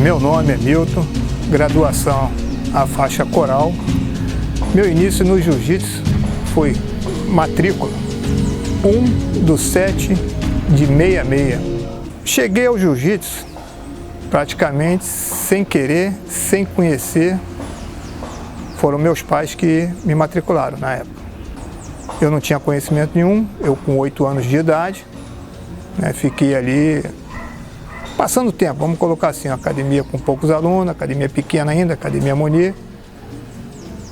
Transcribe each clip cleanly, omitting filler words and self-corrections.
Meu nome é Milton, graduação a faixa coral. Meu início no jiu-jitsu foi matrícula 1/7/66. Cheguei ao jiu-jitsu praticamente sem querer, sem conhecer. Foram meus pais que me matricularam na época. Eu não tinha conhecimento nenhum, eu com 8 anos de idade, né, fiquei ali passando tempo, vamos colocar assim, academia com poucos alunos, academia pequena ainda, Academia Monnier,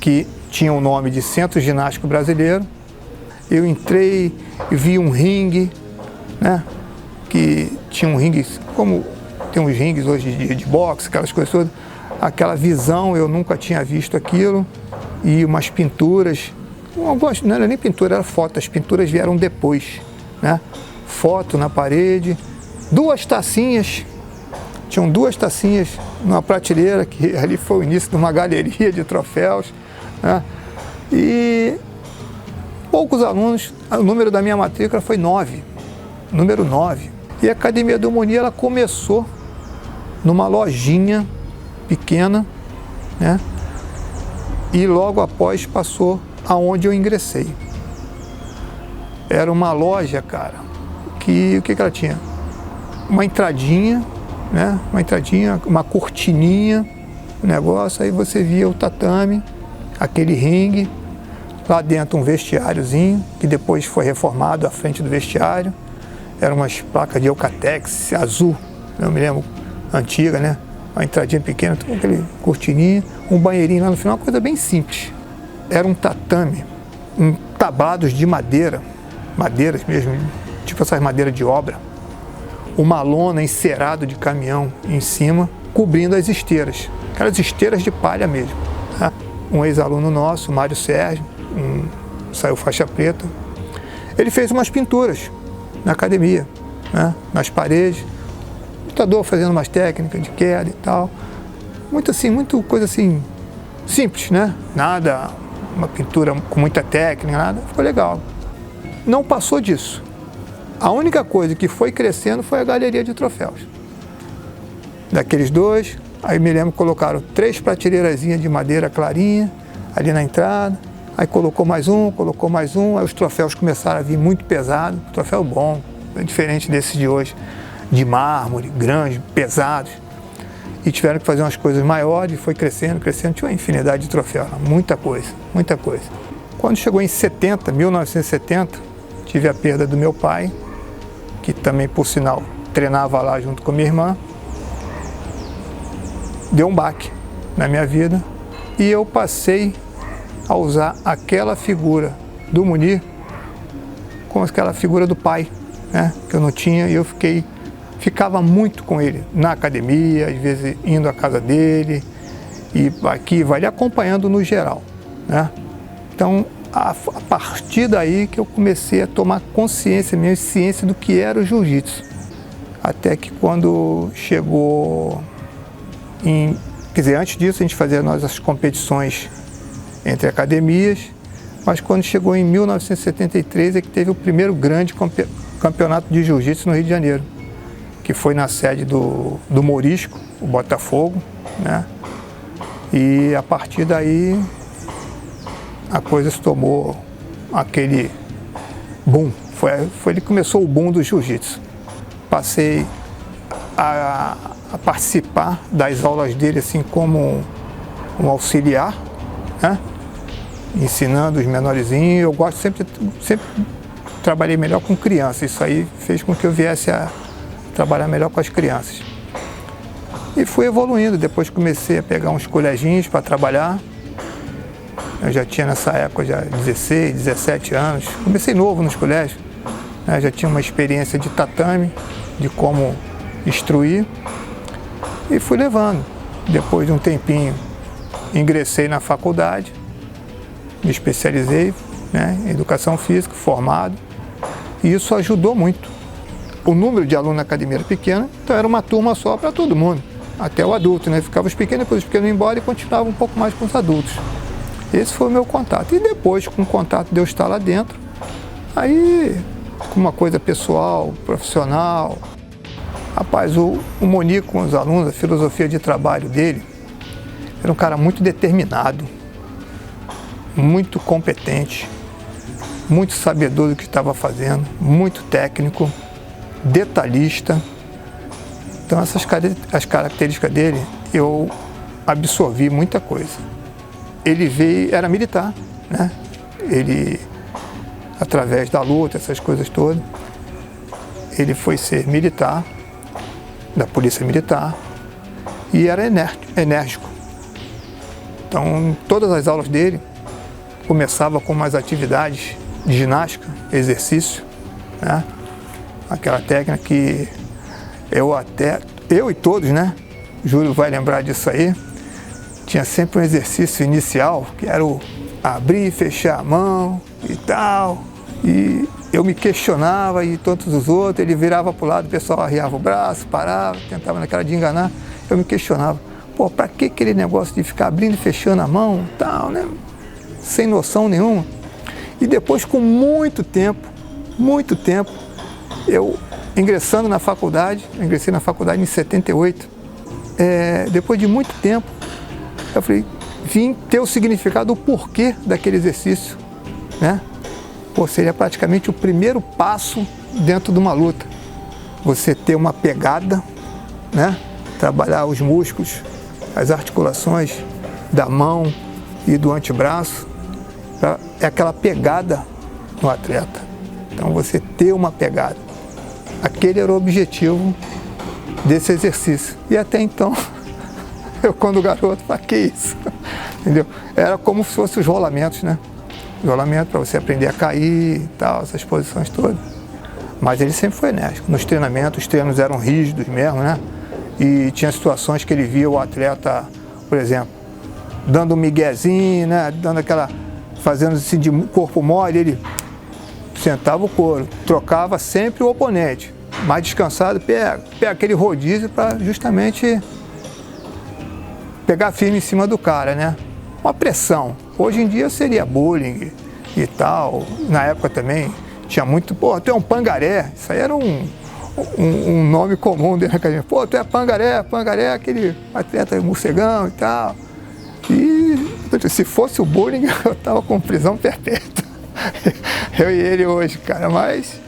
que tinha o nome de Centro Ginástico Brasileiro. Eu entrei e vi um ringue, né, que tinha um ringue, como tem uns ringues hoje de boxe, aquelas coisas todas, aquela visão, eu nunca tinha visto aquilo, e umas pinturas, não era nem pintura, era foto, as pinturas vieram depois, né, foto na parede, tinham duas tacinhas numa prateleira, que ali foi o início de uma galeria de troféus, né? E poucos alunos, o número da minha matrícula foi 9, número 9. E a Academia do Monnier, ela começou numa lojinha pequena, né? E logo após passou aonde eu ingressei. Era uma loja, cara, que o que ela tinha? Uma entradinha, né? Uma entradinha, uma cortininha, um negócio, aí você via o tatame, aquele ringue, lá dentro um vestiáriozinho, que depois foi reformado à frente do vestiário. Eram umas placas de Eucatex azul, eu me lembro, antiga, né? Uma entradinha pequena, com aquele cortininha, um banheirinho lá no final, uma coisa bem simples. Era um tatame, tabados de madeira, madeiras mesmo, tipo essas madeiras de obra. Uma lona encerado de caminhão em cima, cobrindo as esteiras, aquelas esteiras de palha mesmo. Tá? Um ex-aluno nosso, Mário Sérgio, saiu faixa preta, ele fez umas pinturas na academia, né? Nas paredes, lutador fazendo umas técnicas de queda e tal, muito coisa assim, simples, né? Nada, uma pintura com muita técnica, nada, ficou legal. Não passou disso. A única coisa que foi crescendo foi a galeria de troféus. Daqueles dois, aí me lembro que colocaram 3 prateleirazinhas de madeira clarinha ali na entrada, aí colocou mais um, aí os troféus começaram a vir muito pesados, troféu bom, diferente desses de hoje, de mármore, grandes, pesados, e tiveram que fazer umas coisas maiores, foi crescendo, tinha uma infinidade de troféus, muita coisa. Quando chegou em 1970, tive a perda do meu pai, que também, por sinal, treinava lá junto com minha irmã. Deu um baque na minha vida e eu passei a usar aquela figura do Monnier como aquela figura do pai, né, que eu não tinha, e eu ficava muito com ele na academia, às vezes indo à casa dele, e aqui vai ele acompanhando no geral, né? Então, a partir daí que eu comecei a tomar consciência mesmo, ciência do que era o jiu-jitsu. Até que quando chegou quer dizer, antes disso a gente fazia as competições entre academias, mas quando chegou em 1973 é que teve o primeiro grande campeonato de jiu-jitsu no Rio de Janeiro, que foi na sede do Morisco, o Botafogo, né? E a partir daí a coisa se tomou aquele boom. Foi ele que começou o boom do jiu-jitsu. Passei a participar das aulas dele assim como um auxiliar, né? Ensinando os menorzinhos. Eu gosto sempre trabalhei melhor com crianças. Isso aí fez com que eu viesse a trabalhar melhor com as crianças. E fui evoluindo. Depois comecei a pegar uns coleginhos para trabalhar. Eu já tinha nessa época já 16, 17 anos. Comecei novo nos colégios, né? Já tinha uma experiência de tatame, de como instruir. E fui levando. Depois de um tempinho, ingressei na faculdade, me especializei, né, em educação física, formado. E isso ajudou muito. O número de alunos na academia era pequeno, então era uma turma só para todo mundo, até o adulto, né? Ficava os pequenos, depois os pequenos iam embora e continuava um pouco mais com os adultos. Esse foi o meu contato. E depois, com o contato de eu estar lá dentro, aí, com uma coisa pessoal, profissional, Rapaz, o Moni com os alunos, a filosofia de trabalho dele, era um cara muito determinado, muito competente, muito sabedor do que estava fazendo, muito técnico, detalhista. Então as características dele, eu absorvi muita coisa. Ele era militar, né? Ele, através da luta, essas coisas todas, ele foi ser militar, da Polícia Militar, e era enérgico. Então, todas as aulas dele começava com umas atividades de ginástica, exercício, né? Aquela técnica que eu e todos, né? Júlio vai lembrar disso aí. Tinha sempre um exercício inicial, que era o abrir e fechar a mão e tal. E eu me questionava e todos os outros, ele virava para o lado, o pessoal arriava o braço, parava, tentava naquela de enganar. Eu me questionava, pô, para que aquele negócio de ficar abrindo e fechando a mão e tal, né? Sem noção nenhuma. E depois, com muito tempo, eu ingressando na faculdade, eu ingressei na faculdade em 78, depois de muito tempo, eu falei, vim ter o significado, o porquê daquele exercício, né? Pô, seria praticamente o primeiro passo dentro de uma luta. Você ter uma pegada, né? Trabalhar os músculos, as articulações da mão e do antebraço, é aquela pegada no atleta. Então você ter uma pegada. Aquele era o objetivo desse exercício. E até então, eu quando garoto, falei, que isso? Entendeu? Era como se fossem os rolamentos, né? Rolamento para você aprender a cair e tal, essas posições todas. Mas ele sempre foi enérgico. Nos treinamentos, os treinos eram rígidos mesmo, né? E tinha situações que ele via o atleta, por exemplo, dando um miguezinho, né? Dando aquela, fazendo assim de corpo mole, ele sentava o couro, trocava sempre o oponente. Mais descansado, pega aquele rodízio para justamente pegar firme em cima do cara, né? Uma pressão. Hoje em dia seria bullying e tal. Na época também tinha muito, pô, tu é um pangaré. Isso aí era um nome comum dentro da academia. Pô, tu é pangaré, aquele atleta morcegão e tal. E se fosse o bullying, eu tava com prisão perpétua. Eu e ele hoje, cara, mas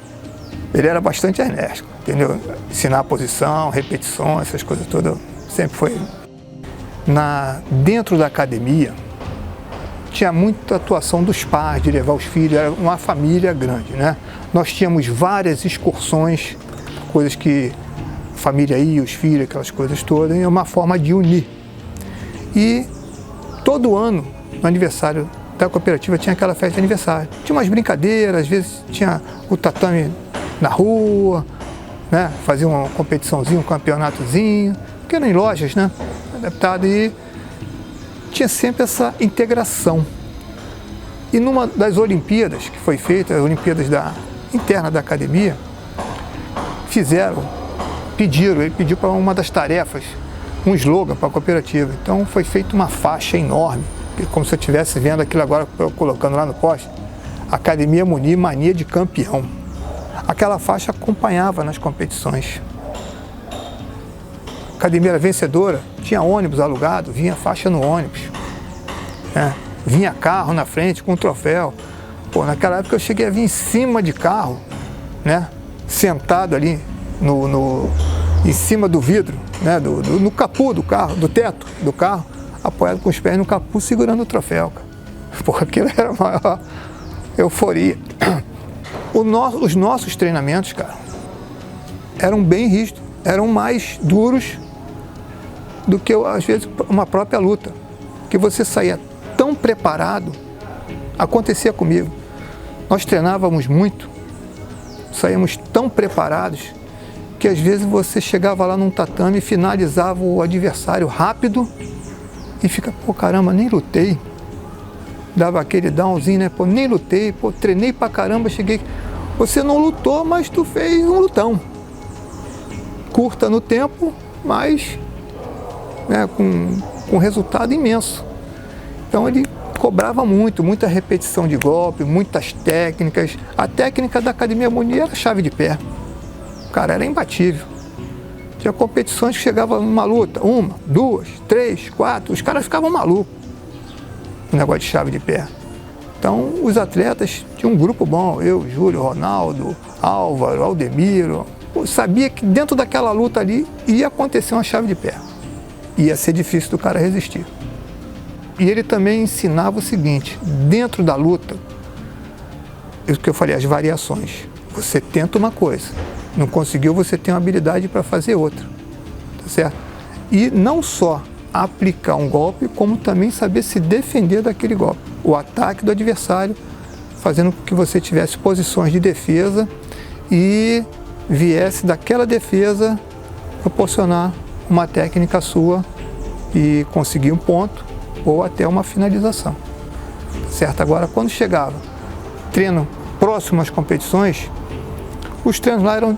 ele era bastante enérgico, entendeu? Ensinar a posição, repetição, essas coisas todas, sempre foi. Dentro da academia, tinha muita atuação dos pais, de levar os filhos, era uma família grande, né? Nós tínhamos várias excursões, coisas que a família ia, os filhos, aquelas coisas todas, e é uma forma de unir. E todo ano, no aniversário da cooperativa, tinha aquela festa de aniversário. Tinha umas brincadeiras, às vezes tinha o tatame na rua, né? Fazia uma competiçãozinha, um campeonatozinho, que era em lojas, né? Adaptado, e tinha sempre essa integração. E numa das Olimpíadas que foi feita, as Olimpíadas interna da academia, ele pediu para uma das tarefas, um slogan para a cooperativa. Então foi feita uma faixa enorme, como se eu estivesse vendo aquilo agora, colocando lá no poste, Academia Moni, mania de campeão. Aquela faixa acompanhava nas competições. A academia era vencedora, tinha ônibus alugado, vinha faixa no ônibus, né? Vinha carro na frente com um troféu. Pô, naquela época eu cheguei a vir em cima de carro, né? Sentado ali em cima do vidro, né? No capô do carro, do teto do carro, apoiado com os pés no capô, segurando o troféu, cara. Pô, aquilo era a maior euforia. Os nossos treinamentos, cara, eram bem rígidos, eram mais duros do que, às vezes, uma própria luta. Que você saía tão preparado, acontecia comigo. Nós treinávamos muito, saíamos tão preparados, que às vezes você chegava lá num tatame e finalizava o adversário rápido e fica, pô, caramba, nem lutei. Dava aquele downzinho, né? Pô, nem lutei, pô, treinei pra caramba, cheguei. Você não lutou, mas tu fez um lutão. Curta no tempo, mas né, com resultado imenso. Então ele cobrava muita repetição de golpe, muitas técnicas. A técnica da Academia Moni era chave de pé. O cara era imbatível. Tinha competições que chegava numa luta, 1, 2, 3, 4, os caras ficavam malucos no negócio de chave de pé. Então, os atletas tinham um grupo bom, eu, Júlio, Ronaldo, Álvaro, Aldemiro. Eu sabia que dentro daquela luta ali ia acontecer uma chave de pé. Ia ser difícil do cara resistir. E ele também ensinava o seguinte, dentro da luta, o que eu falei, as variações. Você tenta uma coisa, não conseguiu, você tem uma habilidade para fazer outra, tá certo? E não só aplicar um golpe, como também saber se defender daquele golpe. O ataque do adversário, fazendo com que você tivesse posições de defesa e viesse daquela defesa proporcionar uma técnica sua e conseguir um ponto ou até uma finalização, certo? Agora, quando chegava treino próximo às competições, os treinos lá eram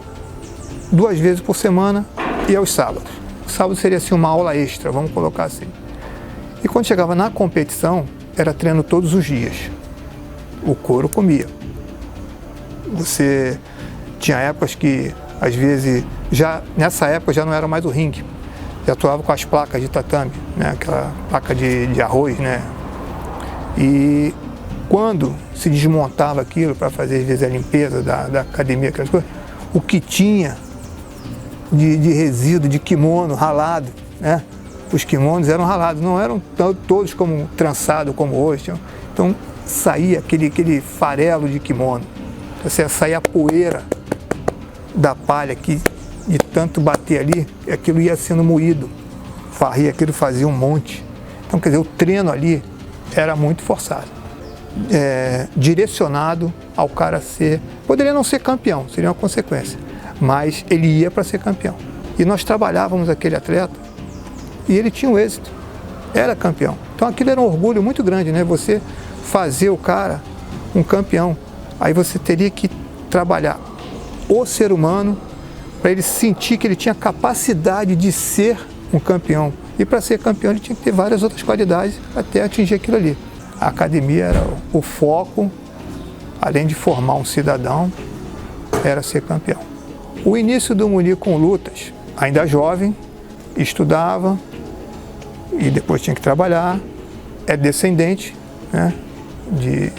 2 vezes por semana e aos sábados. O sábado seria assim uma aula extra, vamos colocar assim. E quando chegava na competição, era treino todos os dias. O couro comia. Você tinha épocas que, às vezes, nessa época já não era mais o ringue. Já atuava com as placas de tatame, né? Aquela placa de arroz, né? E quando se desmontava aquilo para fazer, às vezes, a limpeza da academia, aquelas coisas, o que tinha de resíduo, de kimono ralado, né? Os kimonos eram ralados, não eram todos como trançados como hoje. Então saía aquele farelo de kimono, saía a poeira da palha que de tanto bater ali, aquilo ia sendo moído, varria aquilo, fazia um monte. Então, quer dizer, o treino ali era muito forçado, direcionado ao cara ser, poderia não ser campeão, seria uma consequência, mas ele ia para ser campeão. E nós trabalhávamos aquele atleta e ele tinha um êxito, era campeão. Então aquilo era um orgulho muito grande, né? Você fazer o cara um campeão. Aí você teria que trabalhar o ser humano para ele sentir que ele tinha capacidade de ser um campeão. E para ser campeão ele tinha que ter várias outras qualidades até atingir aquilo ali. A academia era o foco, além de formar um cidadão, era ser campeão. O início do Munir com lutas, ainda jovem, estudava e depois tinha que trabalhar, é descendente, né, de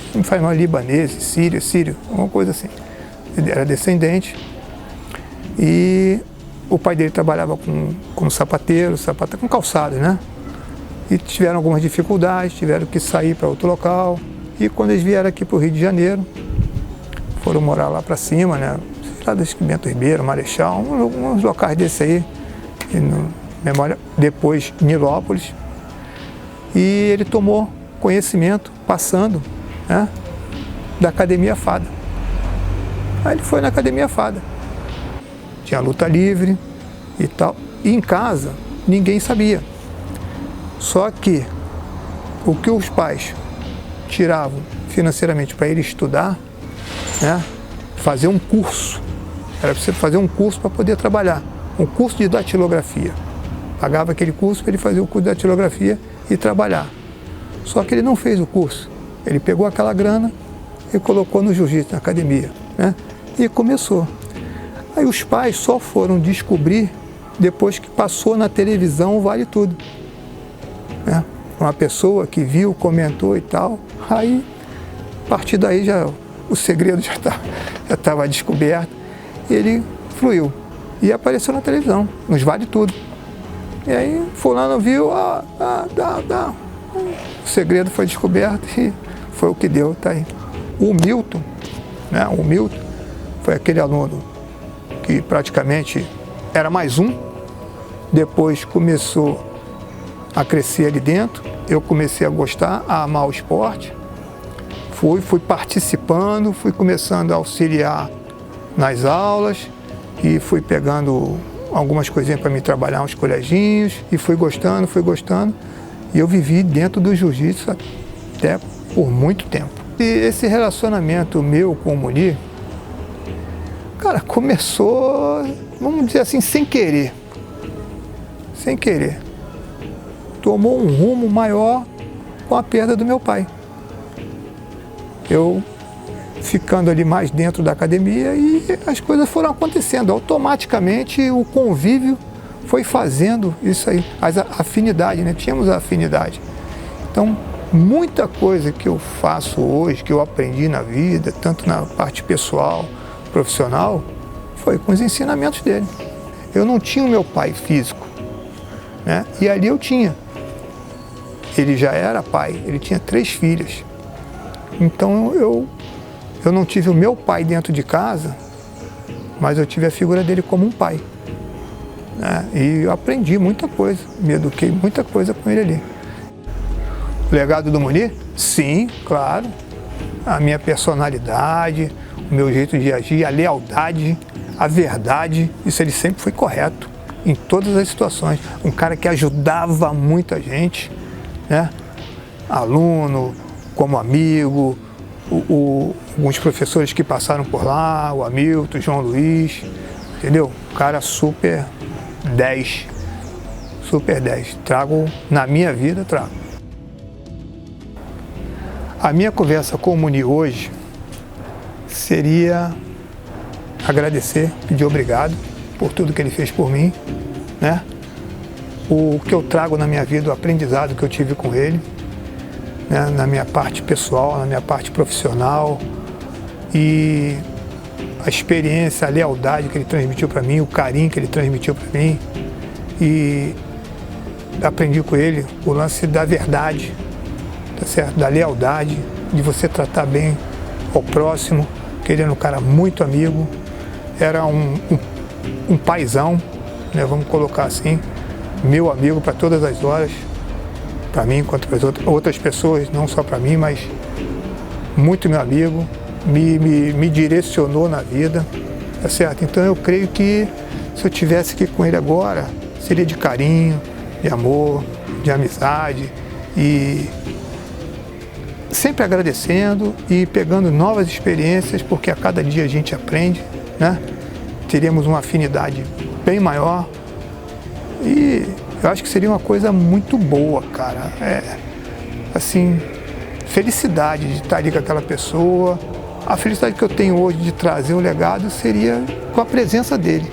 libanês, sírio, uma coisa assim. Ele era descendente e o pai dele trabalhava como sapateiro, com calçado, né? E tiveram algumas dificuldades, tiveram que sair para outro local. E quando eles vieram aqui para o Rio de Janeiro, foram morar lá para cima, né? Lá do Bento Ribeiro, Marechal, uns locais desse aí, depois Nilópolis. E ele tomou conhecimento, passando, né, da Academia Fada. Aí ele foi na Academia Fada. Tinha luta livre e tal. E em casa, ninguém sabia. Só que o que os pais tiravam financeiramente para ele estudar, né, fazer um curso. Era preciso fazer um curso para poder trabalhar. Um curso de datilografia. Pagava aquele curso para ele fazer o curso de datilografia e trabalhar. Só que ele não fez o curso. Ele pegou aquela grana e colocou no jiu-jitsu, na academia, né? E começou. Aí os pais só foram descobrir depois que passou na televisão o Vale Tudo, né? Uma pessoa que viu, comentou e tal. Aí, a partir daí, o segredo já estava descoberto. E ele fluiu. E apareceu na televisão, nos Vale Tudo. E aí, fulano viu, o segredo foi descoberto e foi o que deu, tá aí. O Milton, né? O Milton foi aquele aluno que praticamente era mais um, depois começou a crescer ali dentro, eu comecei a gostar, a amar o esporte, fui participando, fui começando a auxiliar nas aulas e fui pegando algumas coisinhas para me trabalhar, uns coleginhos, e fui gostando, e eu vivi dentro do jiu-jitsu até por muito tempo. E esse relacionamento meu com o Munir, cara, começou, vamos dizer assim, sem querer. Tomou um rumo maior com a perda do meu pai. Eu ficando ali mais dentro da academia e as coisas foram acontecendo. Automaticamente o convívio foi fazendo isso aí, a afinidade, né? Tínhamos a afinidade. Então, muita coisa que eu faço hoje, que eu aprendi na vida, tanto na parte pessoal, profissional, foi com os ensinamentos dele. Eu não tinha o meu pai físico, né? E ali eu tinha. Ele já era pai, ele tinha 3 filhas. Então eu não tive o meu pai dentro de casa, mas eu tive a figura dele como um pai, né? E eu aprendi muita coisa, me eduquei muita coisa com ele ali. O legado do Munir? Sim, claro. A minha personalidade, o meu jeito de agir, a lealdade, a verdade, isso ele sempre foi correto em todas as situações. Um cara que ajudava muita gente, né? Aluno, como amigo, alguns professores que passaram por lá, o Hamilton, o João Luiz, entendeu? Um cara super 10, super 10. Trago na minha vida, trago. A minha conversa com o Munir hoje seria agradecer, pedir obrigado por tudo que ele fez por mim, né? O que eu trago na minha vida, o aprendizado que eu tive com ele, né? Na minha parte pessoal, na minha parte profissional, e a experiência, a lealdade que ele transmitiu para mim, o carinho que ele transmitiu para mim, e aprendi com ele o lance da verdade, tá certo? Da lealdade, de você tratar bem ao próximo, que ele era um cara muito amigo, era um paizão, né? Vamos colocar assim, meu amigo para todas as horas, para mim quanto para as outras pessoas, não só para mim, mas muito meu amigo, me direcionou na vida, tá certo? Então eu creio que se eu tivesse aqui com ele agora, seria de carinho, de amor, de amizade, e sempre agradecendo e pegando novas experiências, porque a cada dia a gente aprende, né? Teríamos uma afinidade bem maior e eu acho que seria uma coisa muito boa, cara. Assim, felicidade de estar ali com aquela pessoa. A felicidade que eu tenho hoje de trazer o legado seria com a presença dele,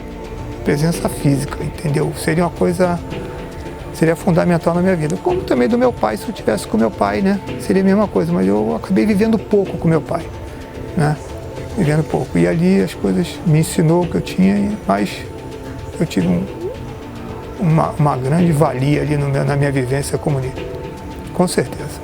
presença física, entendeu? Seria uma coisa, seria fundamental na minha vida. Como também do meu pai, se eu tivesse com meu pai, né? Seria a mesma coisa, mas eu acabei vivendo pouco com meu pai, né? Vivendo pouco. E ali as coisas me ensinou o que eu tinha, mas eu tive uma grande valia ali na minha vivência como Munir, com certeza.